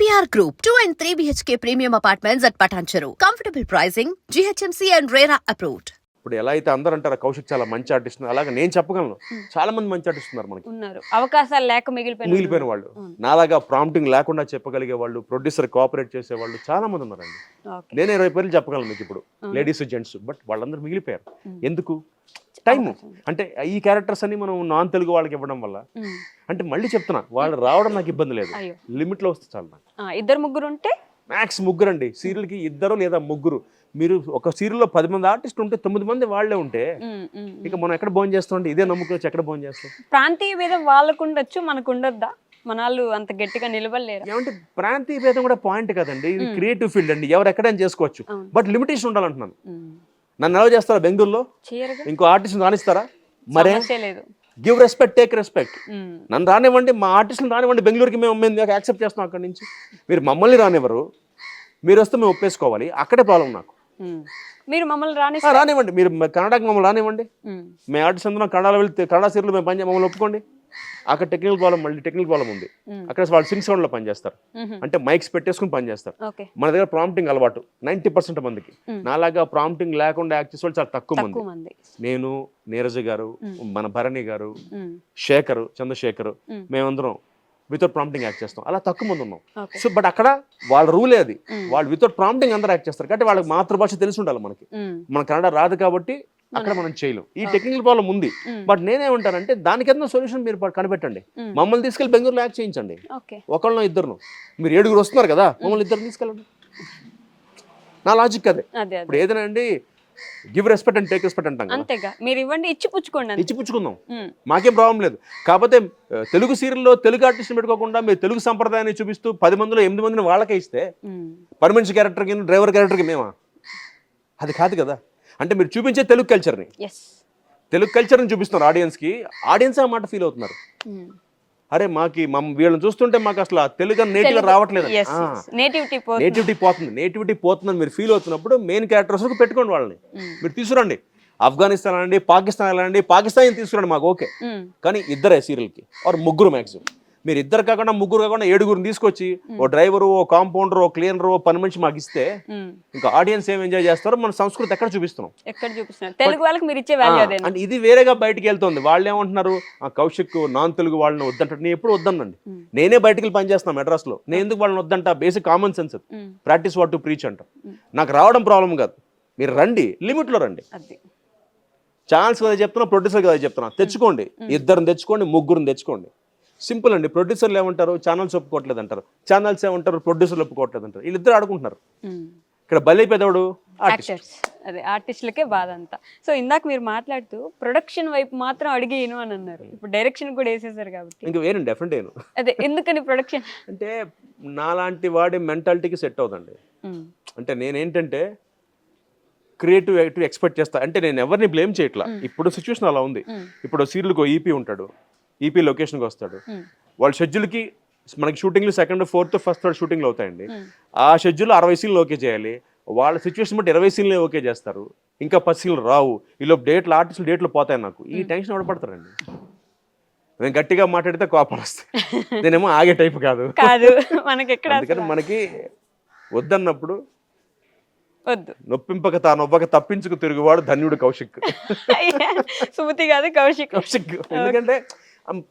APR Group, 2 and 3 BHK premium apartments at Patancheru. Comfortable pricing, GHMC and RERA approved. ఇప్పుడు ఎలా అయితే అందరూ అంటారు కౌశిక్ చాలా మంచి ఆర్టిస్ట్ అలాగే నేను చెప్పగలను చాలా మంది మంచి ఆర్టిస్ట్ ఉన్నారు మనకి ఉన్నారు అవకాశాలు లేక మిగిలిపోయిన వాళ్ళు నాలాగా ప్రాంప్టింగ్ లేకుండా చెప్పగలిగే వాళ్ళు ప్రొడ్యూసర్ కోఆపరేట్ చేసే వాళ్ళు చాలా మంది ఉన్నారండి నేను 20 పేర్లు చెప్పగలను మీకు ఇప్పుడు లేడీస్ జెంట్స్ బట్ వాళ్ళందరూ మిగిలిపోయారు ఎందుకు టైం అంటే ఈ క్యారెక్టర్స్ అన్ని మనం నాన్ తెలుగు వాళ్ళకి ఇవ్వడం వల్ల అంటే మళ్ళీ చెప్తున్నా వాళ్ళు రావడం నాకు ఇబ్బంది లేదు లిమిట్ లో వస్తే చాలు నాకు ఇద్దరు ముగ్గురు ఉంటే మ్యాక్స్ ముగ్గురు అండి సీరియల్కి ఇద్దరు లేదా ముగ్గురు మీరు ఒక సీరియల్లో 10 మంది ఆర్టిస్ట్ ఉంటే 9 మంది వాళ్ళే ఉంటే ఇక మనం ఎక్కడ భోజనం చేస్తాం ఇదే నమ్ముకోవచ్చు ఎక్కడ భోజనం చేస్తాం ప్రాంతీయ భేదం వాళ్ళకు ఉండొచ్చు మనకు ఉండొద్దా మనాళ్ళు అంత గట్టిగా నిలబడలేరు ఏమంటే ప్రాంతీయ భేదం కూడా పాయింట్ కదండి ఇది క్రియేటివ్ ఫీల్డ్ అండి ఎవరు ఎక్కడైనా చేసుకోవచ్చు బట్ లిమిటేషన్ ఉండాలంటున్నాను నన్ను ఎలా చేస్తారా బెంగళూరులో ఇంకో ఆర్టిస్ట్ రాణిస్తారా మరే లేదు గివ్ రెస్పెక్ట్ టేక్ రెస్పెక్ట్ నన్ను రానివ్వండి మా ఆర్టిస్టులు రానివ్వండి బెంగళూరుకి మేము యాక్సెప్ట్ చేస్తాం అక్కడి నుంచి మీరు మమ్మల్ని రానివ్వరు మీరు వస్తే మేము ఒప్పేసుకోవాలి అక్కడే ప్రాబ్లం నాకు మీరు మమ్మల్ని రానివ్వండి మీరు కన్నడకి మమ్మల్ని రానివ్వండి మేము ఆర్టిస్ట్ అందరం కన్నడలో వెళ్తే కన్నడ సీరియల్ మేము పని మమ్మల్ని ఒప్పుకోండి అక్కడ టెక్నికల్ ప్రాబ్లం ఉంది అక్కడ వాళ్ళు సింగ్ సౌండ్ లో పనిచేస్తారు అంటే మైక్స్ పెట్టేసుకుని పనిచేస్తారు మన దగ్గర ప్రాంప్టింగ్ అలవాటు 90% మందికి నాలాగా ప్రాంప్టింగ్ లేకుండా యాక్ట్ చేసే వాళ్ళు చాలా తక్కువ మంది నేను నీరజ్ గారు మన భరణి గారు శేఖర్ చంద్రశేఖర్ మేమందరం వితౌట్ ప్రాంప్టింగ్ యాక్ట్ చేస్తాం అలా తక్కువ మంది ఉన్నాం సో బట్ అక్కడ వాళ్ళ రూలే అది వాళ్ళు వితౌట్ ప్రాంప్టింగ్ అందరూ యాక్ట్ చేస్తారు కాబట్టి వాళ్ళకి మాతృభాష తెలిసి ఉండాలి మనకి మన కన్నడ రాదు కాబట్టి అక్కడ మనం చేయలేం ఈ టెక్నికల్ ప్రాబ్లం ఉంది బట్ నేనేమంటానంటే దానికన్నా సొల్యూషన్ మీరు కనిపెట్టండి మమ్మల్ని తీసుకెళ్ళి బెంగళూరులో యాక్ట్ చేయించండి ఒకళ్ళనో ఇద్దరు మీరు 7 వస్తున్నారు కదా మమ్మల్ని ఇద్దరు తీసుకెళ్ళండి నా లాజిక్ అదే ఇప్పుడు ఏదైనా అండి give respect and take respect అంటాం అంతేగా మీరు ఇవ్వండి ఇచ్చిపుచ్చుకుందాం మాకేం ప్రాబ్లం లేదు కాకపోతే తెలుగు సీరియల్లో తెలుగు ఆర్టిస్ట్ పెట్టుకోకుండా మీరు తెలుగు సంప్రదాయాన్ని చూపిస్తూ 10 మందిలో 8 మందిని వాళ్ళకే ఇస్తే పర్మనెంట్ క్యారెక్టర్కి డ్రైవర్ క్యారెక్టర్కి మేమా అది కాదు కదా అంటే మీరు చూపించే తెలుగు కల్చర్ని చూపిస్తున్నారు ఆడియన్స్ ఆ మాట ఫీల్ అవుతున్నారు అరే మాకి వీళ్ళని చూస్తుంటే మాకు అసలు తెలుగు నేటివ్గా రావట్లేదు నేటివిటీ పోతుందని మీరు ఫీల్ అవుతున్నప్పుడు మెయిన్ క్యారెక్టర్స్ పెట్టుకోండి వాళ్ళని మీరు తీసుకురండి ఆఫ్ఘనిస్తాన్ అనండి పాకిస్తాన్ అనండి పాకిస్తాన్ తీసుకురండి మాకు ఓకే కానీ ఇద్దరే సీరియల్కి ఆర్ ముగ్గురు మ్యాక్సిమం మీరు ఇద్దరు కాకుండా ముగ్గురు కాకుండా 7 తీసుకొచ్చి ఓ డ్రైవరు ఓ కాంపౌండర్ ఓ క్లీనర్ ఓ పని మనిషి మాకు ఇస్తే ఇంకా ఆడియన్స్ ఏం ఎంజాయ్ చేస్తారో మన సంస్కృతి ఎక్కడ చూపిస్తున్నాం తెలుగు వాళ్ళకి మీరు ఇచ్చే వాల్యూ అదే అంటే ఇది వేరేగా బయటకు వెళ్తుంది వాళ్ళు ఏమంటున్నారు ఆ కౌశిక్ నాన్ తెలుగు వాళ్ళని వద్దంటారు నేను ఎప్పుడు వద్దనండి నేనే బయటకు వెళ్ళి పనిచేస్తాను మెడ్రాస్ లో నేను ఎందుకు వాళ్ళని వద్దంట basic common sense practice what to preach అంట నాకు రావడం ప్రాబ్లం కాదు మీరు రండి లిమిట్ లో రండి ఛాన్స్ కదా చెప్తున్నా ప్రొడ్యూసర్ కదా చెప్తున్నా తెచ్చుకోండి ఇద్దరిని తెచ్చుకోండి ముగ్గురిని తెచ్చుకోండి సింపుల్ అండి ప్రొడ్యూసర్లు ఏమంటారు ఛానల్స్ ఒప్పుకోవట్లేదు అంటారు ఛానల్స్ ఏమంటారు ప్రొడ్యూసర్లు ఒప్పుకోవట్లేదు అంటారు వీళ్ళిద్దరు ఆడుకుంటున్నారు ఇక్కడ బలైపోయేవాడు అదే ఆర్టిస్టులకే బాధ అంతా సో ఇందాక మీరు మాట్లాడుతూ ప్రొడక్షన్ వైపు మాత్రం అడిగేను అని అన్నారు ఇప్పుడు డైరెక్షన్ కూడా వేసేసారు కాబట్టి ఇంకా వేరే డెఫినెట్ వేను అదే ఎందుకని ప్రొడక్షన్ అంటే నాలాంటి వాడి మెంటాలిటీకి సెట్ అవుతుంది అంటే నేనేంటంటే క్రియేటివ్ ఎక్స్పెక్ట్ చేస్తా అంటే నేను ఎవరిని బ్లేమ్ చేయట్లా ఇప్పుడు సిచ్యువేషన్ అలా ఉంది ఇప్పుడు సీరియల్కి ఈపీ ఉంటాడు ఈపీ లొకేషన్కి వస్తాడు వాళ్ళ షెడ్యూల్కి మనకి షూటింగ్లు 2nd 4th 1st 3rd షూటింగ్లు అవుతాయండి ఆ షెడ్యూల్ 60 సీన్లు ఓకే చేయాలి వాళ్ళ సిచ్యువేషన్ బట్టి 20 సీన్లు ఓకే చేస్తారు ఇంకా 10 సీన్లు రావు ఈలోపు ఆర్టిస్టులు డేట్లు పోతాయి నాకు ఈ టెన్షన్ పడతారండి నేను గట్టిగా మాట్లాడితే కోపాలు వస్తాయి నేనేమో ఆగే టైప్ కాదు అందుకని మనకి వద్దన్నప్పుడు నొప్పింపక నొవ్వక తప్పించుకు తిరుగువాడు ధన్యుడు కౌశిక్ సుమతి కాదు కౌశిక్ ఎందుకంటే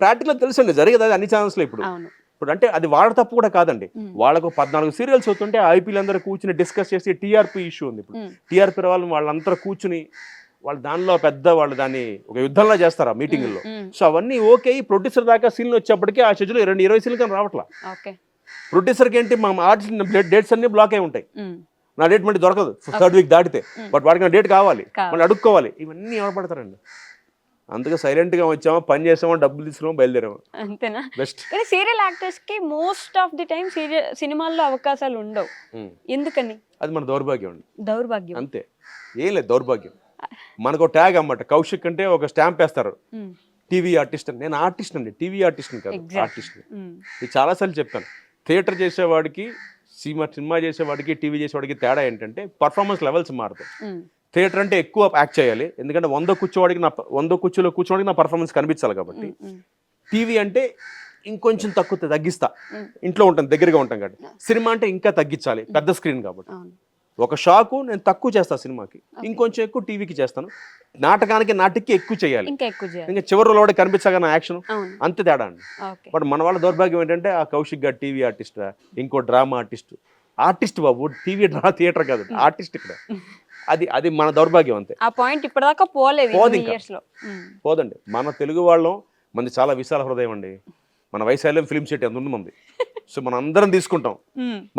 ప్రాక్టికల్ తెలుసండి జరిగేది అది అన్ని ఛానల్స్లో ఇప్పుడు అంటే అది వాళ్ళ తప్పు కూడా కాదండి వాళ్ళకు 14 సీరియల్స్ అవుతుంటే ఐపీఎల్ అందరూ కూర్చుని డిస్కస్ చేసి టీఆర్పీ ఇష్యూ ఉంది ఇప్పుడు టీఆర్పీ వాళ్ళందరూ కూర్చుని వాళ్ళు దానిలో వాళ్ళు దాన్ని ఒక యుద్ధంలో చేస్తారు ఆ మీటింగ్లో సో అవన్నీ ఓకే ప్రొడ్యూసర్ దాకా సీన్లు వచ్చేప్పటికీ ఆ షెడ్యూల్ 20 సీన్లు కానీ రావట్లా ప్రొడ్యూసర్కి ఏంటి మా ఆర్టిస్ట్ డేట్స్ అన్ని బ్లాక్ అయి ఉంటాయి నా డేట్ మళ్ళీ దొరకదు 3rd వీక్ దాటితే బట్ వాడికి నా డేట్ కావాలి మళ్ళీ అడుక్కోవాలి ఇవన్నీ ఎవరు పడతారండి అందుకే సైలెంట్ గా వచ్చామో పని చేసామో డబ్బులు తీసుకున్నామో బయలుదేరాము అంతేనా బెస్ట్ కానీ సీరియల్ యాక్టర్స్ కి మోస్ట్ ఆఫ్ ది టైం సినిమాల్లో అవకాశాలు ఉండవు ఎందుకని అది మన దౌర్భాగ్యం అంతే ఏం లేదు దౌర్భాగ్యం మనకు ట్యాగ్ అన్నమాట కౌశిక్ అంటే ఒక స్టాంప్ వేస్తారు టీవీ ఆర్టిస్ట్ అని నేను ఆర్టిస్ట్ అండి టీవీ ఆర్టిస్ట్ కాదు ఆర్టిస్ట్ ఇది చాలాసార్లు చెప్పాను థియేటర్ చేసేవాడికి సినిమా చేసేవాడికి టీవీ చేసేవాడికి తేడా ఏంటంటే పర్ఫార్మెన్స్ లెవెల్స్ మారుతాయి థియేటర్ అంటే ఎక్కువ యాక్ట్ చేయాలి ఎందుకంటే 100 కుర్చీలో కూర్చోవాడికి నా పర్ఫార్మెన్స్ కనిపించాలి కాబట్టి టీవీ అంటే ఇంకొంచెం తగ్గిస్తా. ఇంట్లో ఉంటాను, దగ్గరగా ఉంటాం కాబట్టి. సినిమా అంటే ఇంకా తగ్గించాలి, పెద్ద స్క్రీన్ కాబట్టి. ఒక షాకు నేను తక్కువ చేస్తాను సినిమాకి, ఇంకొంచెం ఎక్కువ టీవీకి చేస్తాను. నాటకానికి ఎక్కువ చేయాలి, ఇంకా చివరిలో కూడా కనిపించగా నా యాక్షన్, అంతే తేడా అండి. బట్ మన వాళ్ళ దౌర్భాగ్యం ఏంటంటే ఆ కౌశిక్ గారు టీవీ ఆర్టిస్ట్, ఇంకో డ్రామా ఆర్టిస్ట్ బాబు, టీవీ థియేటర్ కాదు, ఆర్టిస్ట్ ఇక్కడ. అది మన దౌర్భాగ్యం అంతే. ఆ పాయింట్ ఇప్పటిదాకా పోదండి. మన తెలుగు వాళ్ళం మంది చాలా విశాల హృదయం అండి. మన వైశాల్యం ఫిల్మ్ సిటీ ఎంత ఉంది మంది. సో మనం అందరం తీసుకుంటాం,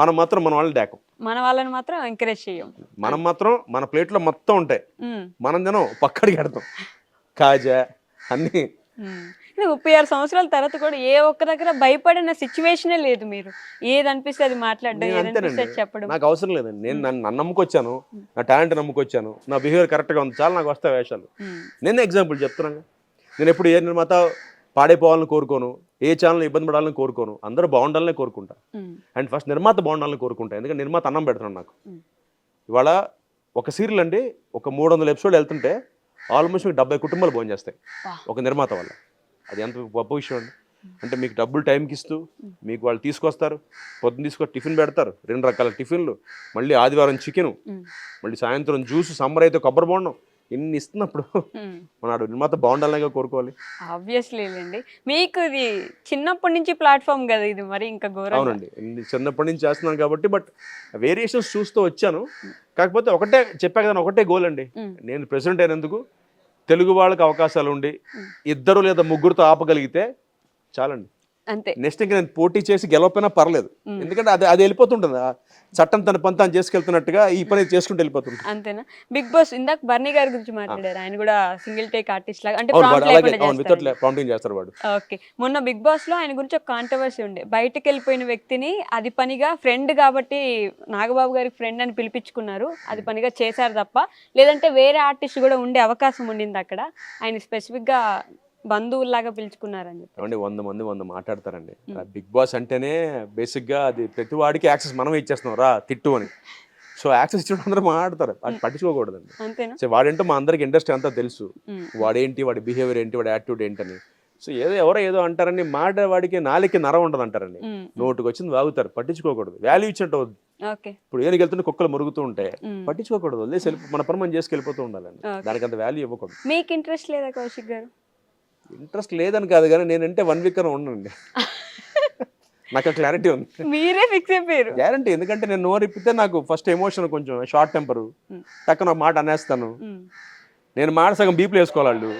మనం మాత్రం మన వాళ్ళని డేకం, మన వాళ్ళని మాత్రం ఎంకరేజ్ చేయం. మనం మాత్రం మన ప్లేట్లో మొత్తం ఉంటాయి, మనం తినం పక్కడికి పెడతాం కాజా అన్ని. 36 సంవత్సరాల తర్వాత కూడా ఏ ఒక్క దగ్గర భయపడిన సిచ్యువేషనే లేదు. మీరు ఏది అనిపిస్తే అది మాట్లాడడం, ఏదనిపిస్తే చెప్పడం. నాకు అవసరం లేదండి. నేను నన్ను నమ్ముకొచ్చాను, నా టాలెంట్ నమ్ముకొచ్చాను, నా బిహేవియర్ కరెక్ట్గా ఉంది, చాలా నాకు వస్తాయి వేషాలు. నేను ఎగ్జాంపుల్ చెప్తున్నాను. నేను ఎప్పుడు ఏ నిర్మాత పాడైపోవాలని కోరుకోను, ఏ ఛానల్ ఇబ్బంది పడాలని కోరుకోను, అందరూ బాగుండాలని కోరుకుంటా. అండ్ ఫస్ట్ నిర్మాత బాగుండాలని కోరుకుంటా, ఎందుకంటే నిర్మాత అన్నం పెడుతున్నాను నాకు. ఇవాళ ఒక సీరియల్ అండి, ఒక 300 ఎపిసోడ్ వెళ్తుంటే ఆల్మోస్ట్ మీకు 70 కుటుంబాలు భోజనం చేస్తాయి ఒక నిర్మాత వల్ల. అది ఎంత గొప్ప విషయం అండి. అంటే మీకు డబ్బులు టైంకి ఇస్తూ మీకు వాళ్ళు తీసుకొస్తారు, పొద్దున్న తీసుకొని టిఫిన్ పెడతారు, 2 రకాల టిఫిన్లు, మళ్ళీ ఆదివారం చికెను, మళ్ళీ సాయంత్రం జ్యూస్, సమ్మర్ అయితే కొబ్బరి బోండం, ఇన్ని ఇస్తున్నప్పుడు మన నిర్మాత బాగుండాలిగా కోరుకోవాలి. ఆబ్వియస్లీ అండి. మీకు ఇది చిన్నప్పటి నుంచి ప్లాట్ఫామ్ కదా ఇది, మరి ఇంకా ఘోరం. అవునండి, చిన్నప్పటి నుంచి చేస్తున్నాను కాబట్టి. బట్ వేరియేషన్స్ చూస్తూ వచ్చాను. కాకపోతే ఒకటే చెప్పా కదా, ఒకటే గోల్ అండి. నేను ప్రెసిడెంట్ అయినందుకు తెలుగు వాళ్ళకి అవకాశాలు ఉండి 2 లేదా 3తో ఆపగలిగితే చాలండి, అంతే. నెక్స్ట్ ఇంకా నేను పోటీ చేసి గెలవపోయినా పర్లేదు, ఎందుకంటే అది వెళ్ళిపోతుంటుంది. చట్టం తన పని తాను చేసుకెళ్తున్నట్టుగా ఈ పని చేసుకుంటూ వెళ్ళిపోతుంది. అంతేనా? బిగ్ బాస్ ఇందాక బర్నీ గారి గురించి మాట్లాడారు. ఆయన కూడా సింగిల్ టేక్ ఆర్టిస్ట్ లాగా, అంటే ప్రాంప్టింగ్ చేస్తారు వాడు. ఓకే, మొన్న బిగ్ బాస్ లో ఆయన గురించి ఒక కాంట్రవర్సీ ఉండే. బయటకు వెళ్ళిపోయిన వ్యక్తిని అది పనిగా ఫ్రెండ్ కాబట్టి నాగబాబు గారికి ఫ్రెండ్ అని పిలిపించుకున్నారు, అది పనిగా చేశారు తప్ప, లేదంటే వేరే ఆర్టిస్ట్ కూడా ఉండే అవకాశం ఉండింది అక్కడ, ఆయన స్పెసిఫిక్ గా బంధువుల్లాగా పిలుచుకున్నారని చెప్పి. 100 మంది 100 మాట్లాడతారండి. బిగ్ బాస్ అంటేనే బేసిక్గా అది ప్రతి వాడికి యాక్సెస్ మనమే ఇచ్చేస్తున్నాం, రా తిట్టు అని. సో యాక్సెస్ ఇచ్చిన అందరూ మాట్లాడతారు, అది పట్టించుకోకూడదండి. అంతేనా? సో వాడేంటో మా అందరికి ఇండస్ట్రీ అంతా తెలుసు, వాడేంటి, వాడి బిహేవియర్ ఏంటి, వాడి యాటిట్యూడ్ ఏంటని. సో ఎవరో ఏదో అంటారని మాట, వాడికి నాలుగుకి నరం ఉండదు అంటారండి. నోటుకు వచ్చింది వాగుతారు, పట్టించుకోకూడదు. వాల్యూ ఇచ్చినట్టు అవుతుంది. ఇప్పుడు ఏనికి వెళ్తుంటే కుక్కలు మురుగుతూ ఉంటాయి, పట్టించుకోకూడదు, వదిలేసి మన పని మనం చేసుకెళ్ళిపోతూ ఉండాలండి. దానికి అంత వాల్యూ ఇవ్వకూడదు. మీకు ఇంట్రెస్ట్ లేదా కౌశిక్ గారు? ఇంట్రెస్ట్ లేదని కాదు, కానీ నేనంటే 1 వీక్ అని ఉండండి, నాకు క్లారిటీ ఉంది. మీరే ఫిక్స్ అయిపోయారు గ్యారంటీ. ఎందుకంటే నేను నోరు ఇప్పితే నాకు ఫస్ట్ ఎమోషన్, కొంచెం షార్ట్ టెంపరు, టక్కున మాట అనేస్తాను. నేను మాట సగం బీపులు వేసుకోవాలి వాళ్ళు.